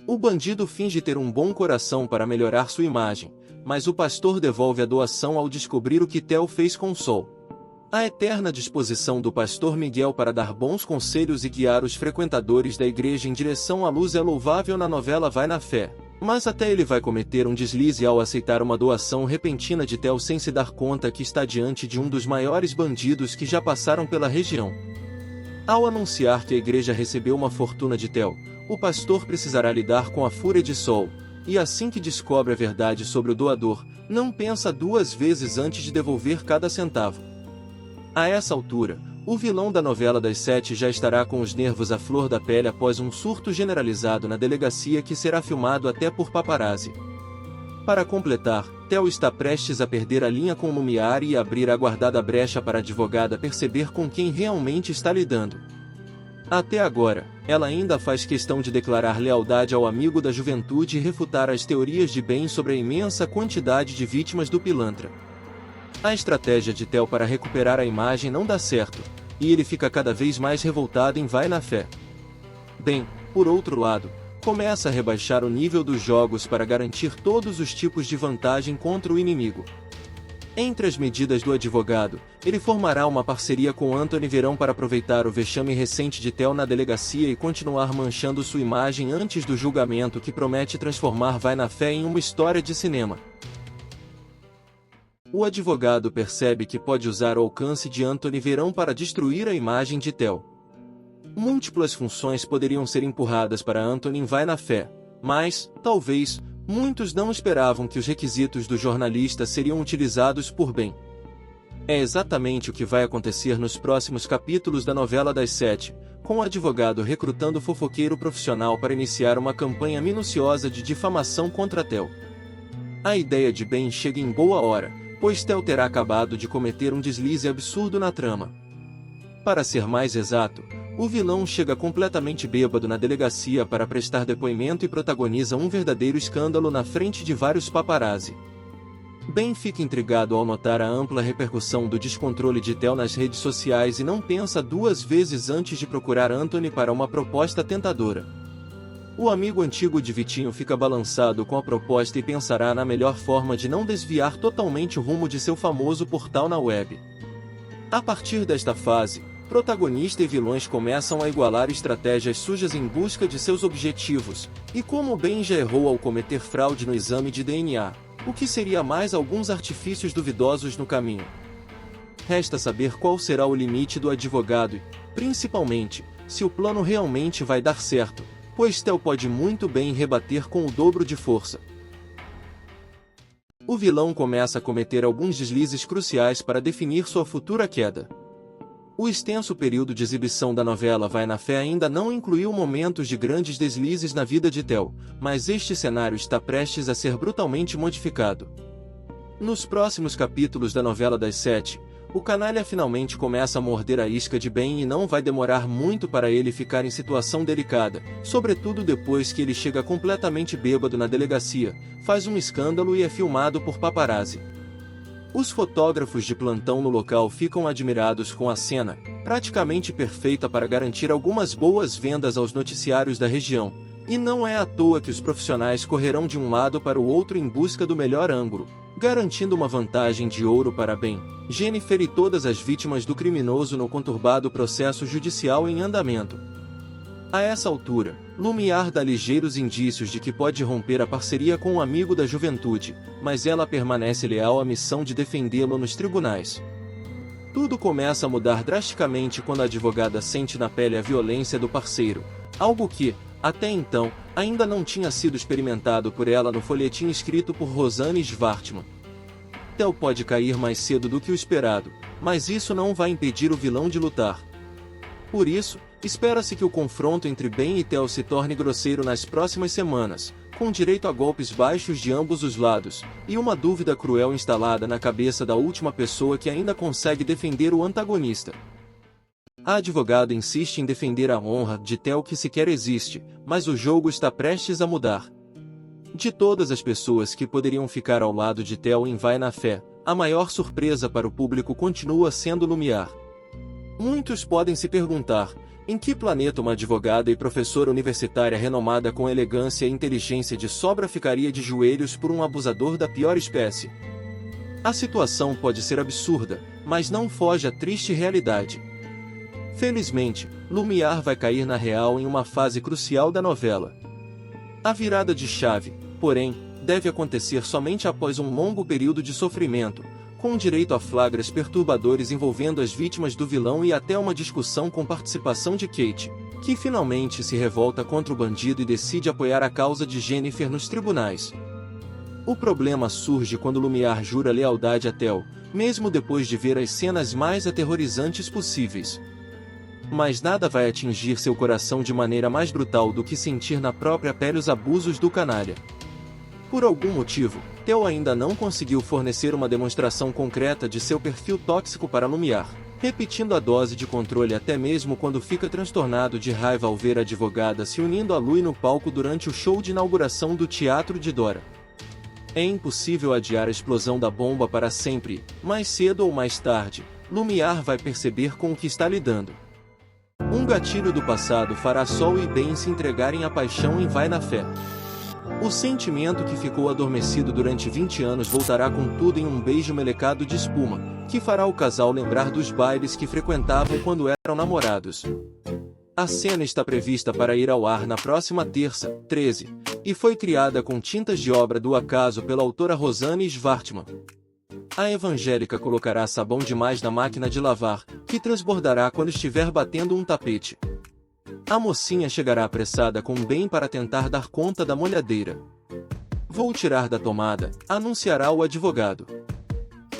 O bandido finge ter um bom coração para melhorar sua imagem, mas o pastor devolve a doação ao descobrir o que Theo fez com Sol. A eterna disposição do pastor Miguel para dar bons conselhos e guiar os frequentadores da igreja em direção à luz é louvável na novela Vai na Fé. Mas até ele vai cometer um deslize ao aceitar uma doação repentina de Theo sem se dar conta que está diante de um dos maiores bandidos que já passaram pela região. Ao anunciar que a igreja recebeu uma fortuna de Theo, o pastor precisará lidar com a fúria de Sol, e assim que descobre a verdade sobre o doador, não pensa duas vezes antes de devolver cada centavo. A essa altura, o vilão da novela das 7 já estará com os nervos à flor da pele após um surto generalizado na delegacia que será filmado até por paparazzi. Para completar, Theo está prestes a perder a linha com Lumiar e abrir a aguardada brecha para a advogada perceber com quem realmente está lidando. Até agora, ela ainda faz questão de declarar lealdade ao amigo da juventude e refutar as teorias de Ben sobre a imensa quantidade de vítimas do pilantra. A estratégia de Theo para recuperar a imagem não dá certo, e ele fica cada vez mais revoltado em Vai na Fé. Ben, por outro lado, começa a rebaixar o nível dos jogos para garantir todos os tipos de vantagem contra o inimigo. Entre as medidas do advogado, ele formará uma parceria com Anthony Verão para aproveitar o vexame recente de Theo na delegacia e continuar manchando sua imagem antes do julgamento que promete transformar Vai na Fé em uma história de cinema. O advogado percebe que pode usar o alcance de Anthony Verão para destruir a imagem de Theo. Múltiplas funções poderiam ser empurradas para Anthony em Vai na Fé, mas, talvez, muitos não esperavam que os requisitos do jornalista seriam utilizados por Ben. É exatamente o que vai acontecer nos próximos capítulos da novela das 7, com o advogado recrutando fofoqueiro profissional para iniciar uma campanha minuciosa de difamação contra Theo. A ideia de Ben chega em boa hora, pois Theo terá acabado de cometer um deslize absurdo na trama. Para ser mais exato, o vilão chega completamente bêbado na delegacia para prestar depoimento e protagoniza um verdadeiro escândalo na frente de vários paparazzi. Ben fica intrigado ao notar a ampla repercussão do descontrole de Theo nas redes sociais e não pensa duas vezes antes de procurar Anthony para uma proposta tentadora. O amigo antigo de Vitinho fica balançado com a proposta e pensará na melhor forma de não desviar totalmente o rumo de seu famoso portal na web. A partir desta fase, protagonista e vilões começam a igualar estratégias sujas em busca de seus objetivos, e como Ben já errou ao cometer fraude no exame de DNA, o que seria mais alguns artifícios duvidosos no caminho. Resta saber qual será o limite do advogado e, principalmente, se o plano realmente vai dar certo, pois Theo pode muito bem rebater com o dobro de força. O vilão começa a cometer alguns deslizes cruciais para definir sua futura queda. O extenso período de exibição da novela Vai na Fé ainda não incluiu momentos de grandes deslizes na vida de Theo, mas este cenário está prestes a ser brutalmente modificado. Nos próximos capítulos da novela das 7, o canalha finalmente começa a morder a isca de Ben e não vai demorar muito para ele ficar em situação delicada, sobretudo depois que ele chega completamente bêbado na delegacia, faz um escândalo e é filmado por paparazzi. Os fotógrafos de plantão no local ficam admirados com a cena, praticamente perfeita para garantir algumas boas vendas aos noticiários da região, e não é à toa que os profissionais correrão de um lado para o outro em busca do melhor ângulo, garantindo uma vantagem de ouro para Ben, Jennifer e todas as vítimas do criminoso no conturbado processo judicial em andamento. A essa altura, Lumiar dá ligeiros indícios de que pode romper a parceria com um amigo da juventude, mas ela permanece leal à missão de defendê-lo nos tribunais. Tudo começa a mudar drasticamente quando a advogada sente na pele a violência do parceiro, algo que, até então, ainda não tinha sido experimentado por ela no folhetim escrito por Rosanne Schwartzman. Theo pode cair mais cedo do que o esperado, mas isso não vai impedir o vilão de lutar. Por isso, espera-se que o confronto entre Ben e Theo se torne grosseiro nas próximas semanas, com direito a golpes baixos de ambos os lados, e uma dúvida cruel instalada na cabeça da última pessoa que ainda consegue defender o antagonista. A advogada insiste em defender a honra de Theo que sequer existe, mas o jogo está prestes a mudar. De todas as pessoas que poderiam ficar ao lado de Theo em Vai na Fé, a maior surpresa para o público continua sendo Lumiar. Muitos podem se perguntar, Em que planeta uma advogada e professora universitária renomada com elegância e inteligência de sobra ficaria de joelhos por um abusador da pior espécie? A situação pode ser absurda, mas não foge à triste realidade. Felizmente, Lumière vai cair na real em uma fase crucial da novela. A virada de chave, porém, deve acontecer somente após um longo período de sofrimento, com direito a flagras perturbadores envolvendo as vítimas do vilão e até uma discussão com participação de Kate, que finalmente se revolta contra o bandido e decide apoiar a causa de Jennifer nos tribunais. O problema surge quando Lumière jura lealdade a Theo, mesmo depois de ver as cenas mais aterrorizantes possíveis. Mas nada vai atingir seu coração de maneira mais brutal do que sentir na própria pele os abusos do canalha. Por algum motivo, Theo ainda não conseguiu fornecer uma demonstração concreta de seu perfil tóxico para Lumière, repetindo a dose de controle até mesmo quando fica transtornado de raiva ao ver a advogada se unindo a Louis no palco durante o show de inauguração do Teatro de Dora. É impossível adiar a explosão da bomba para sempre, mais cedo ou mais tarde, Lumière vai perceber com o que está lidando. Um gatilho do passado fará Sol e Ben se entregarem à paixão e vai na fé. O sentimento que ficou adormecido durante 20 anos voltará com tudo em um beijo melecado de espuma, que fará o casal lembrar dos bailes que frequentavam quando eram namorados. A cena está prevista para ir ao ar na próxima terça, 13, e foi criada com tintas de obra do acaso pela autora Rosanne Schwartzman. A evangélica colocará sabão demais na máquina de lavar, que transbordará quando estiver batendo um tapete. A mocinha chegará apressada com Ben para tentar dar conta da molhadeira. Vou tirar da tomada, anunciará o advogado.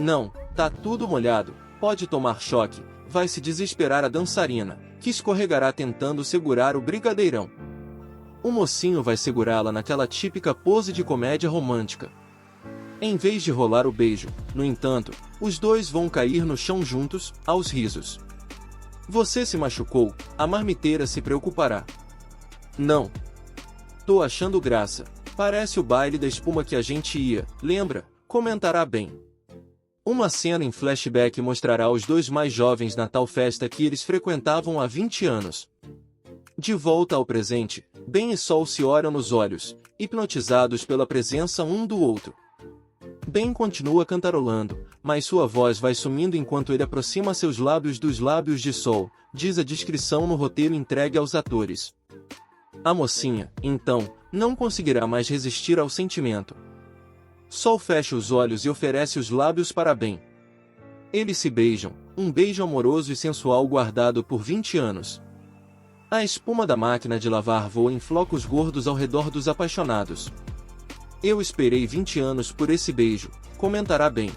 Não, tá tudo molhado, pode tomar choque, vai se desesperar a dançarina, que escorregará tentando segurar o brigadeirão. O mocinho vai segurá-la naquela típica pose de comédia romântica. Em vez de rolar o beijo, no entanto, os dois vão cair no chão juntos, aos risos. Você se machucou, a marmiteira se preocupará. Não. Tô achando graça, parece o baile da espuma que a gente ia, lembra? Comentará Ben. Uma cena em flashback mostrará os dois mais jovens na tal festa que eles frequentavam há 20 anos. De volta ao presente, Ben e Sol se olham nos olhos, hipnotizados pela presença um do outro. Ben continua cantarolando, mas sua voz vai sumindo enquanto ele aproxima seus lábios dos lábios de Sol, diz a descrição no roteiro entregue aos atores. A mocinha, então, não conseguirá mais resistir ao sentimento. Sol fecha os olhos e oferece os lábios para Ben. Eles se beijam, um beijo amoroso e sensual guardado por 20 anos. A espuma da máquina de lavar voa em flocos gordos ao redor dos apaixonados. Eu esperei 20 anos por esse beijo, comentará Ben.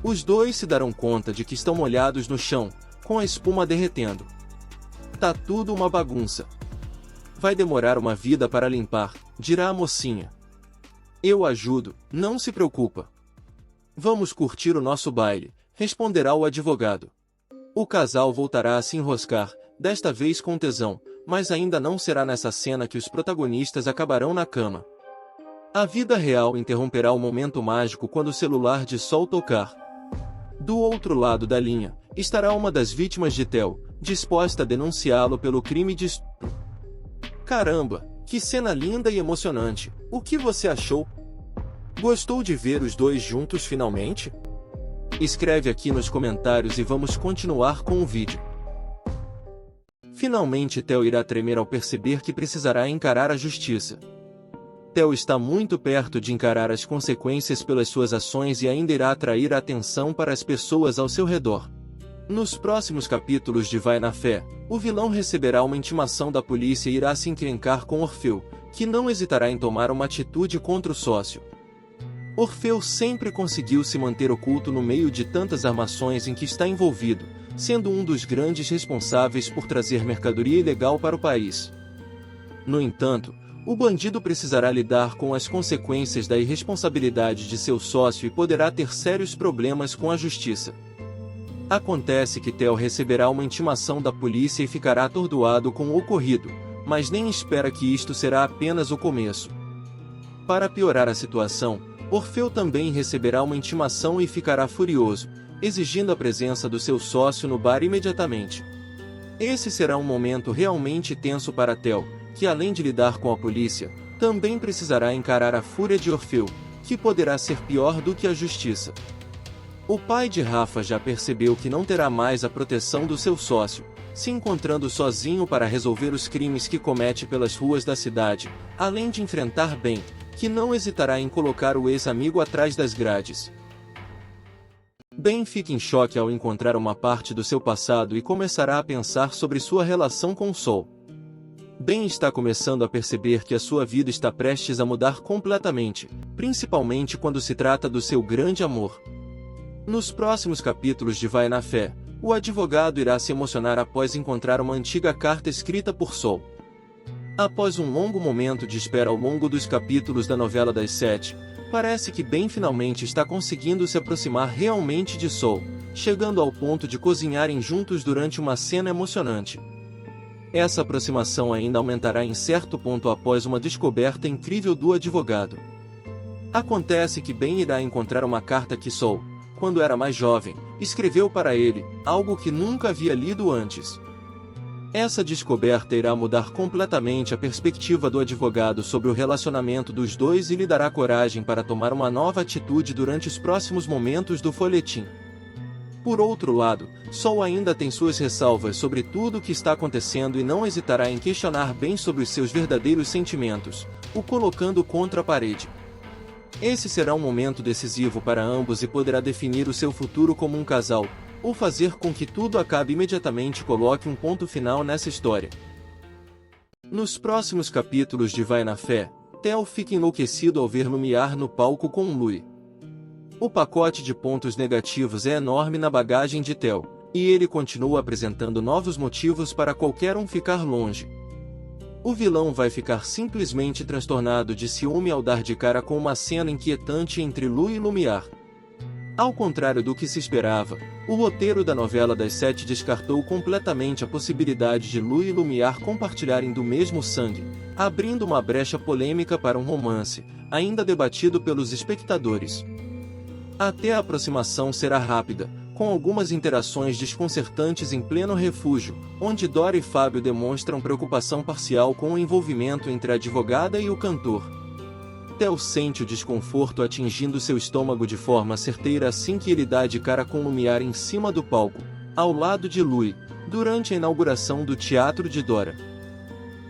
Os dois se darão conta de que estão molhados no chão, com a espuma derretendo. Tá tudo uma bagunça. Vai demorar uma vida para limpar, dirá a mocinha. Eu ajudo, não se preocupa. Vamos curtir o nosso baile, responderá o advogado. O casal voltará a se enroscar, desta vez com tesão, mas ainda não será nessa cena que os protagonistas acabarão na cama. A vida real interromperá o momento mágico quando o celular de Sol tocar. Do outro lado da linha, estará uma das vítimas de Theo, disposta a denunciá-lo pelo crime de estupro. Caramba, que cena linda e emocionante, o que você achou? Gostou de ver os dois juntos finalmente? Escreve aqui nos comentários e vamos continuar com o vídeo. Finalmente Theo irá tremer ao perceber que precisará encarar a justiça. Theo está muito perto de encarar as consequências pelas suas ações e ainda irá atrair a atenção para as pessoas ao seu redor. Nos próximos capítulos de Vai na Fé, o vilão receberá uma intimação da polícia e irá se encrencar com Orfeu, que não hesitará em tomar uma atitude contra o sócio. Orfeu sempre conseguiu se manter oculto no meio de tantas armações em que está envolvido, sendo um dos grandes responsáveis por trazer mercadoria ilegal para o país. No entanto, o bandido precisará lidar com as consequências da irresponsabilidade de seu sócio e poderá ter sérios problemas com a justiça. Acontece que Theo receberá uma intimação da polícia e ficará atordoado com o ocorrido, mas nem espera que isto será apenas o começo. Para piorar a situação, Orfeu também receberá uma intimação e ficará furioso, exigindo a presença do seu sócio no bar imediatamente. Esse será um momento realmente tenso para Theo, que além de lidar com a polícia, também precisará encarar a fúria de Orfeu, que poderá ser pior do que a justiça. O pai de Rafa já percebeu que não terá mais a proteção do seu sócio, se encontrando sozinho para resolver os crimes que comete pelas ruas da cidade, além de enfrentar Ben, que não hesitará em colocar o ex-amigo atrás das grades. Ben fica em choque ao encontrar uma parte do seu passado e começará a pensar sobre sua relação com Sol. Ben está começando a perceber que a sua vida está prestes a mudar completamente, principalmente quando se trata do seu grande amor. Nos próximos capítulos de Vai na Fé, o advogado irá se emocionar após encontrar uma antiga carta escrita por Sol. Após um longo momento de espera ao longo dos capítulos da novela das 7, parece que Ben finalmente está conseguindo se aproximar realmente de Sol, chegando ao ponto de cozinharem juntos durante uma cena emocionante. Essa aproximação ainda aumentará em certo ponto após uma descoberta incrível do advogado. Acontece que Ben irá encontrar uma carta que Sol, quando era mais jovem, escreveu para ele, algo que nunca havia lido antes. Essa descoberta irá mudar completamente a perspectiva do advogado sobre o relacionamento dos dois e lhe dará coragem para tomar uma nova atitude durante os próximos momentos do folhetim. Por outro lado, Sol ainda tem suas ressalvas sobre tudo o que está acontecendo e não hesitará em questionar Ben sobre os seus verdadeiros sentimentos, o colocando contra a parede. Esse será um momento decisivo para ambos e poderá definir o seu futuro como um casal, ou fazer com que tudo acabe imediatamente e coloque um ponto final nessa história. Nos próximos capítulos de Vai na Fé, Theo fica enlouquecido ao ver Lumiar no palco com Louis. O pacote de pontos negativos é enorme na bagagem de Theo, e ele continua apresentando novos motivos para qualquer um ficar longe. O vilão vai ficar simplesmente transtornado de ciúme ao dar de cara com uma cena inquietante entre Louis e Lumiar. Ao contrário do que se esperava, o roteiro da novela das 7 descartou completamente a possibilidade de Louis e Lumiar compartilharem do mesmo sangue, abrindo uma brecha polêmica para um romance, ainda debatido pelos espectadores. Até a aproximação será rápida, com algumas interações desconcertantes em pleno refúgio, onde Dora e Fábio demonstram preocupação parcial com o envolvimento entre a advogada e o cantor. Theo sente o desconforto atingindo seu estômago de forma certeira assim que ele dá de cara com Lumiar em cima do palco, ao lado de Louis, durante a inauguração do teatro de Dora.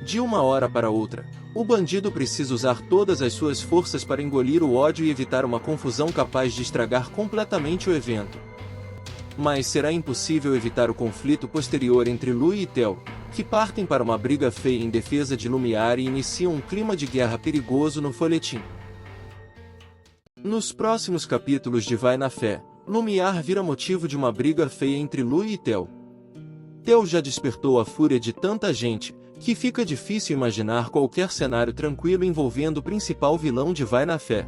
De uma hora para outra, o bandido precisa usar todas as suas forças para engolir o ódio e evitar uma confusão capaz de estragar completamente o evento. Mas será impossível evitar o conflito posterior entre Louis e Theo, que partem para uma briga feia em defesa de Lumiar e iniciam um clima de guerra perigoso no folhetim. Nos próximos capítulos de Vai na Fé, Lumiar vira motivo de uma briga feia entre Louis e Theo. Theo já despertou a fúria de tanta gente, que fica difícil imaginar qualquer cenário tranquilo envolvendo o principal vilão de Vai na Fé.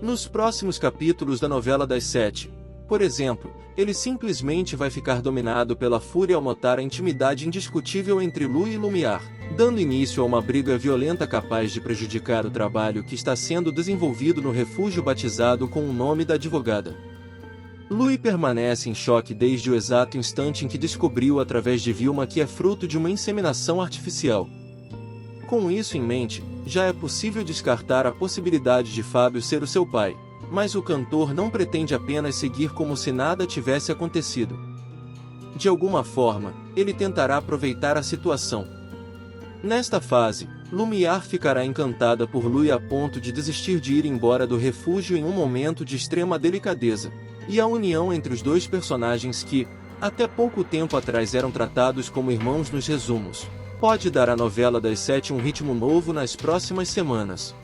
Nos próximos capítulos da novela das 7, por exemplo, ele simplesmente vai ficar dominado pela fúria ao notar a intimidade indiscutível entre Louis e Lumiar, dando início a uma briga violenta capaz de prejudicar o trabalho que está sendo desenvolvido no refúgio batizado com o nome da advogada. Louis permanece em choque desde o exato instante em que descobriu através de Vilma que é fruto de uma inseminação artificial. Com isso em mente, já é possível descartar a possibilidade de Fábio ser o seu pai. Mas o cantor não pretende apenas seguir como se nada tivesse acontecido. De alguma forma, ele tentará aproveitar a situação. Nesta fase, Lumiar ficará encantada por Louis a ponto de desistir de ir embora do refúgio em um momento de extrema delicadeza, e a união entre os dois personagens que, até pouco tempo atrás eram tratados como irmãos nos resumos, pode dar à novela das 7 um ritmo novo nas próximas semanas.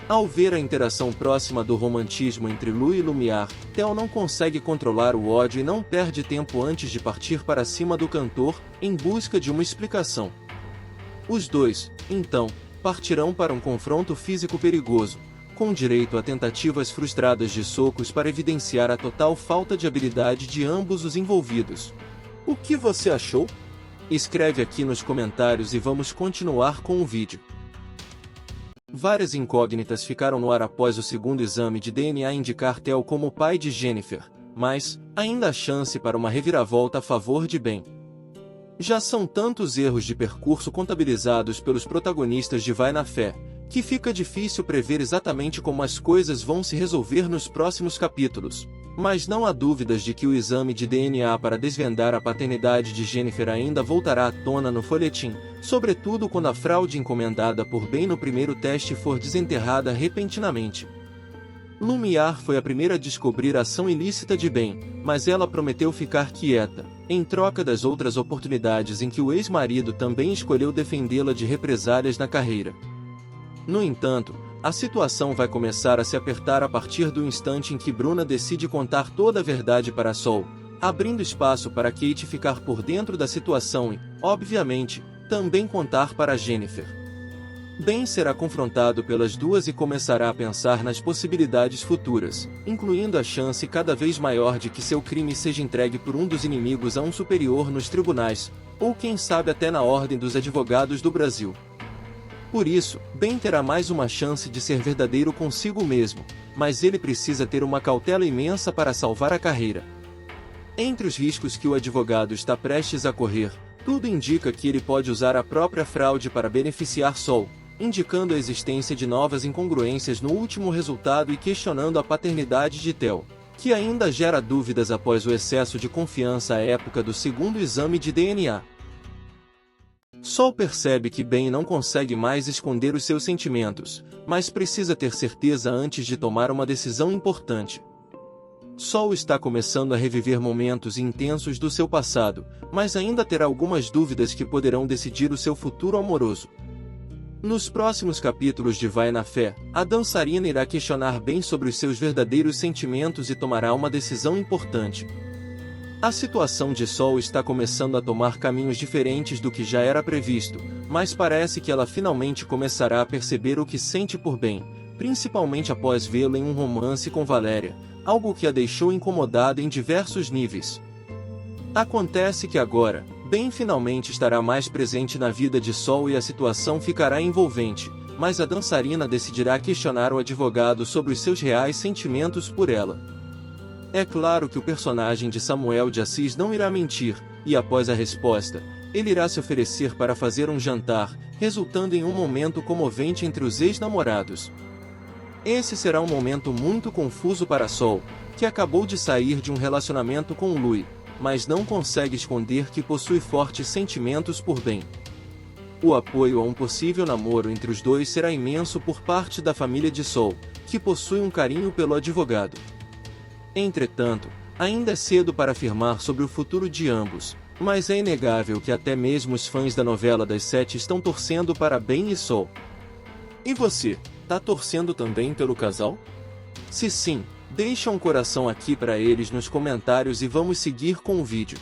Ao ver a interação próxima do romantismo entre Louis e Lumiar, Theo não consegue controlar o ódio e não perde tempo antes de partir para cima do cantor, em busca de uma explicação. Os dois, então, partirão para um confronto físico perigoso, com direito a tentativas frustradas de socos para evidenciar a total falta de habilidade de ambos os envolvidos. O que você achou? Escreve aqui nos comentários e vamos continuar com o vídeo. Várias incógnitas ficaram no ar após o segundo exame de DNA indicar Theo como o pai de Jennifer, mas ainda há chance para uma reviravolta a favor de Ben. Já são tantos erros de percurso contabilizados pelos protagonistas de Vai na Fé, que fica difícil prever exatamente como as coisas vão se resolver nos próximos capítulos. Mas não há dúvidas de que o exame de DNA para desvendar a paternidade de Jennifer ainda voltará à tona no folhetim, sobretudo quando a fraude encomendada por Ben no primeiro teste for desenterrada repentinamente. Lumiar foi a primeira a descobrir a ação ilícita de Ben, mas ela prometeu ficar quieta, em troca das outras oportunidades em que o ex-marido também escolheu defendê-la de represálias na carreira. No entanto, a situação vai começar a se apertar a partir do instante em que Bruna decide contar toda a verdade para Sol, abrindo espaço para Kate ficar por dentro da situação e, obviamente, também contar para Jennifer. Ben será confrontado pelas duas e começará a pensar nas possibilidades futuras, incluindo a chance cada vez maior de que seu crime seja entregue por um dos inimigos a um superior nos tribunais, ou quem sabe até na Ordem dos Advogados do Brasil. Por isso, Ben terá mais uma chance de ser verdadeiro consigo mesmo, mas ele precisa ter uma cautela imensa para salvar a carreira. Entre os riscos que o advogado está prestes a correr, tudo indica que ele pode usar a própria fraude para beneficiar Sol, indicando a existência de novas incongruências no último resultado e questionando a paternidade de Theo, que ainda gera dúvidas após o excesso de confiança à época do segundo exame de DNA. Sol percebe que Ben não consegue mais esconder os seus sentimentos, mas precisa ter certeza antes de tomar uma decisão importante. Sol está começando a reviver momentos intensos do seu passado, mas ainda terá algumas dúvidas que poderão decidir o seu futuro amoroso. Nos próximos capítulos de Vai na Fé, a dançarina irá questionar Ben sobre os seus verdadeiros sentimentos e tomará uma decisão importante. A situação de Sol está começando a tomar caminhos diferentes do que já era previsto, mas parece que ela finalmente começará a perceber o que sente por Ben, principalmente após vê-lo em um romance com Valéria, algo que a deixou incomodada em diversos níveis. Acontece que agora, Ben finalmente estará mais presente na vida de Sol e a situação ficará envolvente, mas a dançarina decidirá questionar o advogado sobre os seus reais sentimentos por ela. É claro que o personagem de Samuel de Assis não irá mentir, e após a resposta, ele irá se oferecer para fazer um jantar, resultando em um momento comovente entre os ex-namorados. Esse será um momento muito confuso para Sol, que acabou de sair de um relacionamento com Louis, mas não consegue esconder que possui fortes sentimentos por Ben. O apoio a um possível namoro entre os dois será imenso por parte da família de Sol, que possui um carinho pelo advogado. Entretanto, ainda é cedo para afirmar sobre o futuro de ambos, mas é inegável que até mesmo os fãs da novela das 7 estão torcendo para Ben e Sol. E você, tá torcendo também pelo casal? Se sim, deixa um coração aqui para eles nos comentários e vamos seguir com o vídeo.